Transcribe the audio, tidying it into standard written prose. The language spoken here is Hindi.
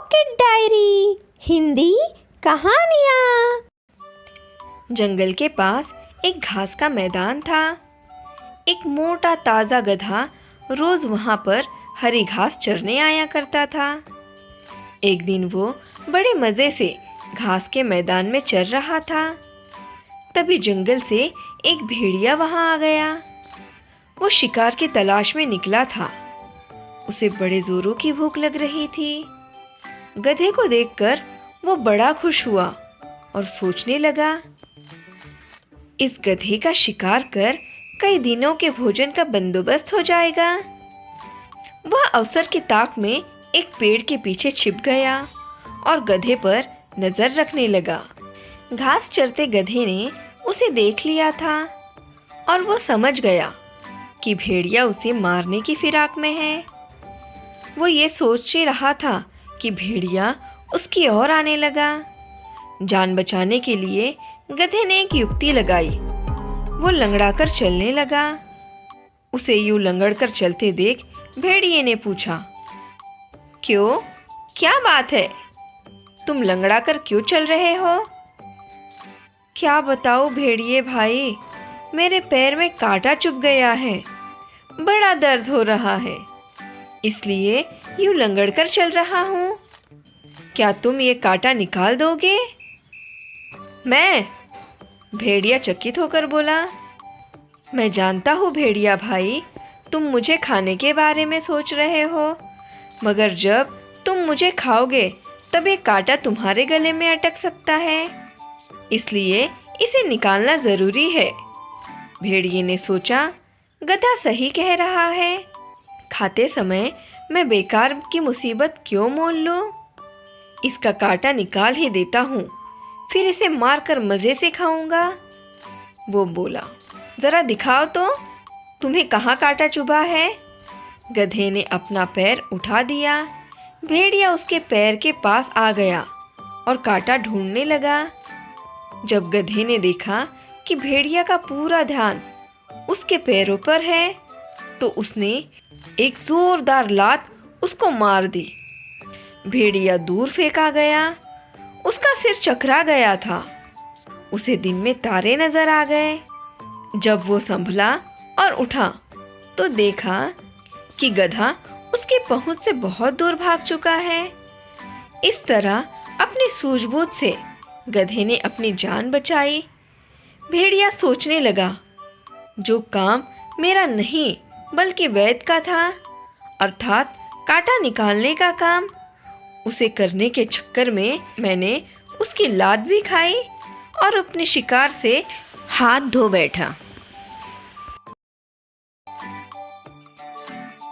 पॉकेट डायरी हिंदी कहानियाँ। जंगल के पास एक घास का मैदान था। एक मोटा ताज़ा गधा रोज वहाँ पर हरी घास चरने आया करता था। एक दिन वो बड़े मज़े से घास के मैदान में चर रहा था। तभी जंगल से एक भेड़िया वहाँ आ गया। वो शिकार की तलाश में निकला था। उसे बड़े जोरों की भूख लग रही थी। गधे को देखकर वो बड़ा खुश हुआ और सोचने लगा, इस गधे का शिकार कर कई दिनों के भोजन का बंदोबस्त हो जाएगा। वह अवसर की ताक में एक पेड़ के पीछे छिप गया और गधे पर नजर रखने लगा। घास चरते गधे ने उसे देख लिया था और वो समझ गया कि भेड़िया उसे मारने की फिराक में है। वो ये सोच रहा था कि भेड़िया उसकी ओर आने लगा। जान बचाने के लिए गधे ने एक युक्ति लगाई। वो लंगड़ाकर चलने लगा। उसे यूं लंगड़कर चलते देख भेड़िए ने पूछा, क्यों, क्या बात है? तुम लंगड़ाकर क्यों चल रहे हो? क्या बताओ भेड़िए भाई, मेरे पैर में कांटा चुभ गया है, बड़ा दर्द हो रहा है, इसलिए यूं लंगड़कर चल रहा हूँ। क्या तुम ये कांटा निकाल दोगे? मैं? भेड़िया चकित होकर बोला, मैं जानता हूँ भेड़िया भाई, तुम मुझे खाने के बारे में सोच रहे हो, मगर जब तुम मुझे खाओगे तब ये कांटा तुम्हारे गले में अटक सकता है, इसलिए इसे निकालना जरूरी है। भेड़िए ने सोचा, गधा सही कह रहा है, खाते समय मैं बेकार की मुसीबत क्यों मोल लूं? इसका कांटा निकाल ही देता हूँ, फिर इसे मारकर मज़े से खाऊंगा। वो बोला, ज़रा दिखाओ तो, तुम्हें कहाँ कांटा चुभा है? गधे ने अपना पैर उठा दिया। भेड़िया उसके पैर के पास आ गया और कांटा ढूंढने लगा। जब गधे ने देखा कि भेड़िया का पूरा ध्यान उसके पैरों पर है, तो उसने एक जोरदार लात उसको मार दी। भेड़िया दूर फेंका गया। उसका सिर चकरा गया था। उसे दिन में तारे नजर आ गए। जब वो संभला और उठा तो देखा कि गधा उसकी पहुंच से बहुत दूर भाग चुका है। इस तरह अपनी सूझबूझ से गधे ने अपनी जान बचाई। भेड़िया सोचने लगा, जो काम मेरा नहीं बल्कि वैद्य का था, अर्थात कांटा निकालने का काम, उसे करने के चक्कर में मैंने उसकी लात भी खाई और अपने शिकार से हाथ धो बैठा।